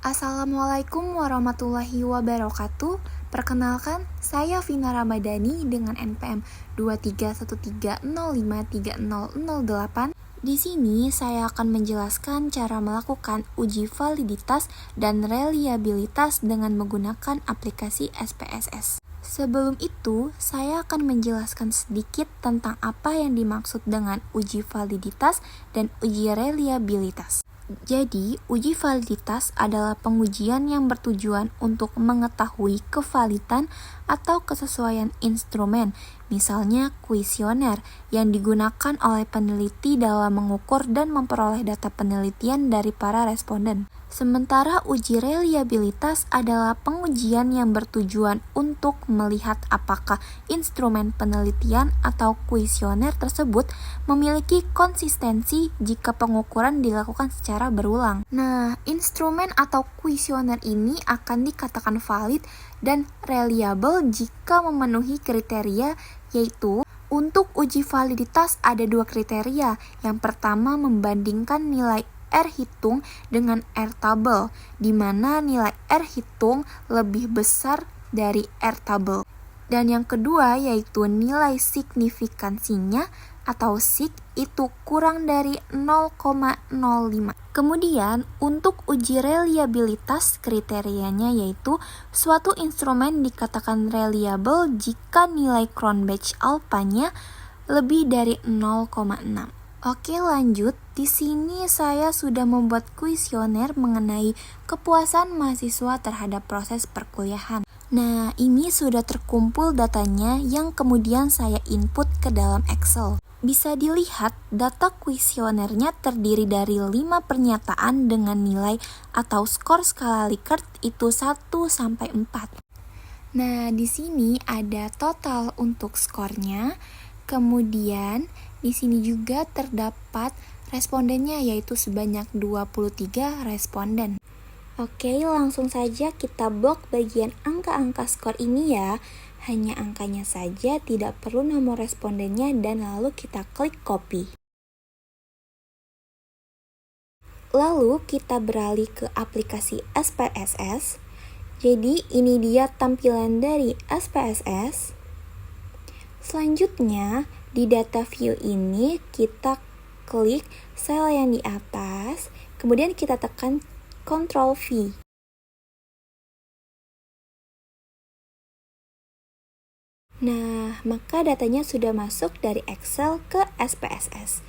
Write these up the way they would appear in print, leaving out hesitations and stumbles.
Assalamualaikum warahmatullahi wabarakatuh. Perkenalkan, saya Vina Ramadhani dengan NPM 2313053008. Di sini saya akan menjelaskan cara melakukan uji validitas dan reliabilitas dengan menggunakan aplikasi SPSS. Sebelum itu, saya akan menjelaskan sedikit tentang apa yang dimaksud dengan uji validitas dan uji reliabilitas. Jadi, uji validitas adalah pengujian yang bertujuan untuk mengetahui kevalidan atau kesesuaian instrumen, misalnya kuesioner, yang digunakan oleh peneliti dalam mengukur dan memperoleh data penelitian dari para responden. Sementara uji reliabilitas adalah pengujian yang bertujuan untuk melihat apakah instrumen penelitian atau kuesioner tersebut memiliki konsistensi jika pengukuran dilakukan secara berulang. Nah, instrumen atau kuesioner ini akan dikatakan valid dan reliable jika memenuhi kriteria, yaitu untuk uji validitas ada dua kriteria. Yang pertama, membandingkan nilai R hitung dengan R tabel, di mana nilai R hitung lebih besar dari R tabel. Dan yang kedua yaitu nilai signifikansinya atau sig itu kurang dari 0,05. Kemudian untuk uji reliabilitas kriterianya yaitu suatu instrumen dikatakan reliable jika nilai Cronbach alpha-nya lebih dari 0,6. Oke, lanjut. Di sini saya sudah membuat kuesioner mengenai kepuasan mahasiswa terhadap proses perkuliahan. Nah, ini sudah terkumpul datanya yang kemudian saya input ke dalam Excel. Bisa dilihat, data kuesionernya terdiri dari 5 pernyataan dengan nilai atau skor skala Likert itu 1 sampai 4. Nah, di sini ada total untuk skornya. Kemudian di sini juga terdapat respondennya yaitu sebanyak 23 responden. Oke, langsung saja kita blok bagian angka-angka skor ini ya. Hanya angkanya saja, tidak perlu nomor respondennya, dan lalu kita klik copy. Lalu kita beralih ke aplikasi SPSS. Jadi ini dia tampilan dari SPSS. Selanjutnya, di data view ini kita klik sel yang di atas, kemudian kita tekan Ctrl V. Nah, maka datanya sudah masuk dari Excel ke SPSS.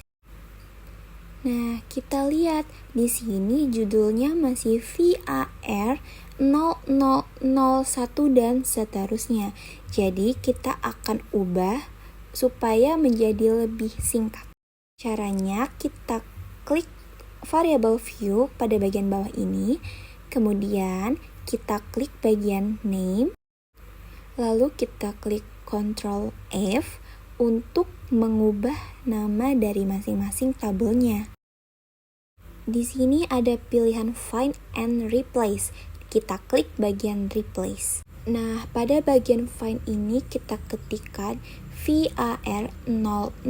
Nah, kita lihat di sini judulnya masih VAR 0001 dan seterusnya. Jadi kita akan ubah supaya menjadi lebih singkat. Caranya kita klik variable view pada bagian bawah ini, kemudian kita klik bagian name, lalu kita klik Ctrl F untuk mengubah nama dari masing-masing tabelnya. Di sini ada pilihan Find and Replace. Kita klik bagian Replace. Nah, pada bagian Find ini kita ketikkan VAR 000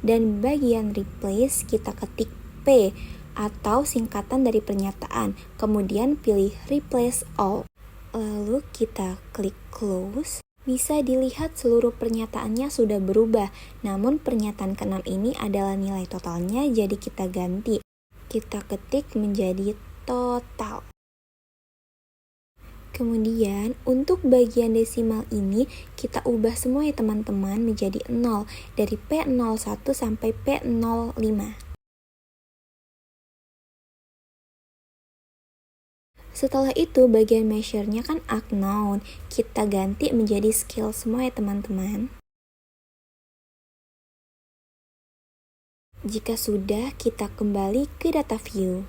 dan bagian Replace kita ketik P atau singkatan dari pernyataan. Kemudian pilih Replace All. Lalu kita klik Close. Bisa dilihat seluruh pernyataannya sudah berubah. Namun pernyataan ke-6 ini adalah nilai totalnya, jadi kita ganti. Kita ketik menjadi total. Kemudian untuk bagian desimal ini kita ubah semua ya teman-teman menjadi 0 dari P01 sampai P05. Setelah itu bagian measure-nya kan unknown, kita ganti menjadi scale semua ya teman-teman. Jika sudah, kita kembali ke data view.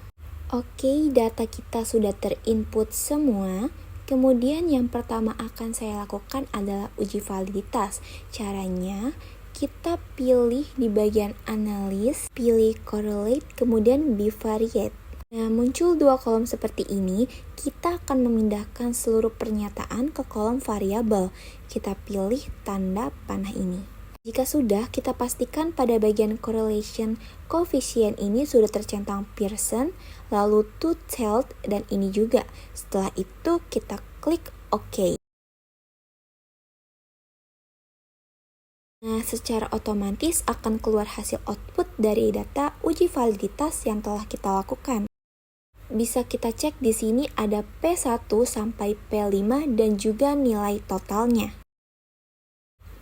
Oke, data kita sudah terinput semua. Kemudian yang pertama akan saya lakukan adalah uji validitas. Caranya, kita pilih di bagian analysis, pilih correlate, kemudian bivariate. Nah, muncul dua kolom seperti ini. Kita akan memindahkan seluruh pernyataan ke kolom variabel. Kita pilih tanda panah ini. Jika sudah, kita pastikan pada bagian correlation coefficient ini sudah tercentang Pearson, lalu two-tailed, dan ini juga. Setelah itu kita klik OK. Nah, secara otomatis akan keluar hasil output dari data uji validitas yang telah kita lakukan. Bisa kita cek di sini ada P1 sampai P5 dan juga nilai totalnya.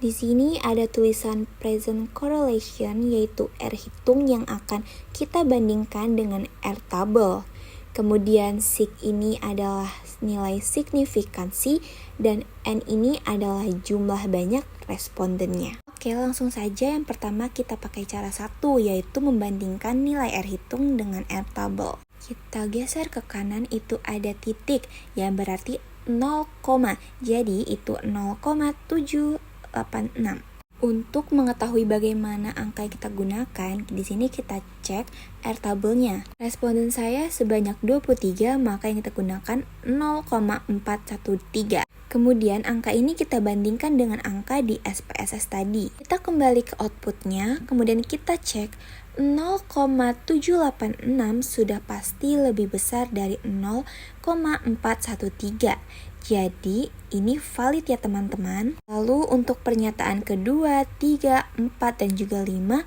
Di sini ada tulisan present correlation, yaitu R hitung yang akan kita bandingkan dengan R tabel. Kemudian sig ini adalah nilai signifikansi dan N ini adalah jumlah banyak respondennya. Oke, langsung saja yang pertama kita pakai cara 1, yaitu membandingkan nilai R hitung dengan R tabel. Kita geser ke kanan, itu ada titik yang berarti 0, jadi itu 0,786. Untuk mengetahui bagaimana angka yang kita gunakan, di sini kita cek R tabelnya. Responden saya sebanyak 23, maka yang kita gunakan 0,413. Kemudian angka ini kita bandingkan dengan angka di SPSS tadi. Kita kembali ke outputnya, kemudian kita cek 0,786 sudah pasti lebih besar dari 0,413. Jadi, ini valid ya teman-teman. Lalu untuk pernyataan kedua, 3, 4, dan juga 5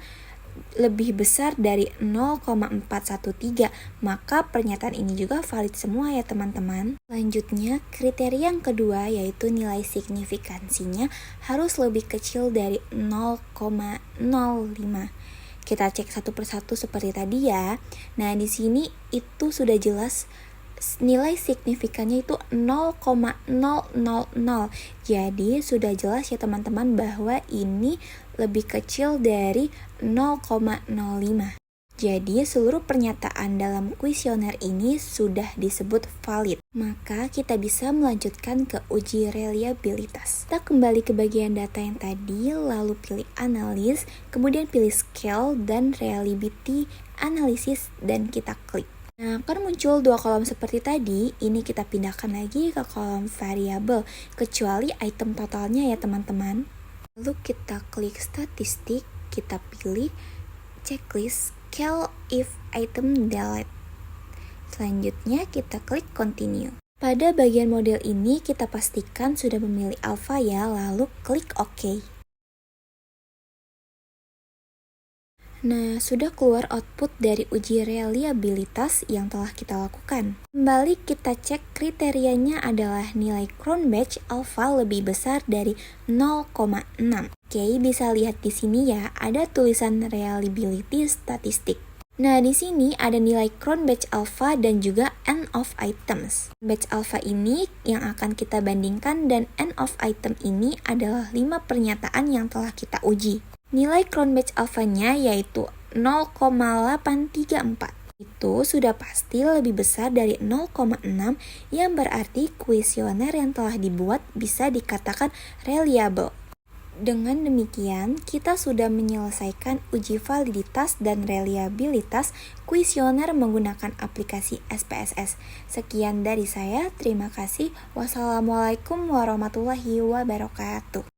lebih besar dari 0,413, maka pernyataan ini juga valid semua ya teman-teman. Selanjutnya, kriteria yang kedua yaitu nilai signifikansinya harus lebih kecil dari 0,05. Kita cek satu persatu seperti tadi ya. Nah, di sini itu sudah jelas nilai signifikannya itu 0,000. Jadi sudah jelas ya teman-teman bahwa ini lebih kecil dari 0,05. Jadi seluruh pernyataan dalam kuesioner ini sudah disebut valid. Maka kita bisa melanjutkan ke uji reliabilitas. Kita kembali ke bagian data yang tadi, lalu pilih analis, kemudian pilih scale dan reliability analysis dan kita klik. Nah, akan muncul dua kolom seperti tadi. Ini kita pindahkan lagi ke kolom variabel, kecuali item totalnya ya teman-teman. Lalu kita klik statistik, kita pilih checklist scale if item delete. Selanjutnya kita klik continue. Pada bagian model ini kita pastikan sudah memilih alpha ya, lalu klik OK. Nah, sudah keluar output dari uji reliabilitas yang telah kita lakukan. Kembali kita cek kriterianya adalah nilai Cronbach's alpha lebih besar dari 0,6. Oke, bisa lihat di sini ya, ada tulisan reliability statistik. Nah, di sini ada nilai Cronbach's alpha dan juga N of items. Batch alpha ini yang akan kita bandingkan dan N of item ini adalah 5 pernyataan yang telah kita uji. Nilai Cronbach's alpha-nya yaitu 0,834. Itu sudah pasti lebih besar dari 0,6 yang berarti kuesioner yang telah dibuat bisa dikatakan reliable. Dengan demikian, kita sudah menyelesaikan uji validitas dan reliabilitas kuesioner menggunakan aplikasi SPSS. Sekian dari saya, terima kasih. Wassalamualaikum warahmatullahi wabarakatuh.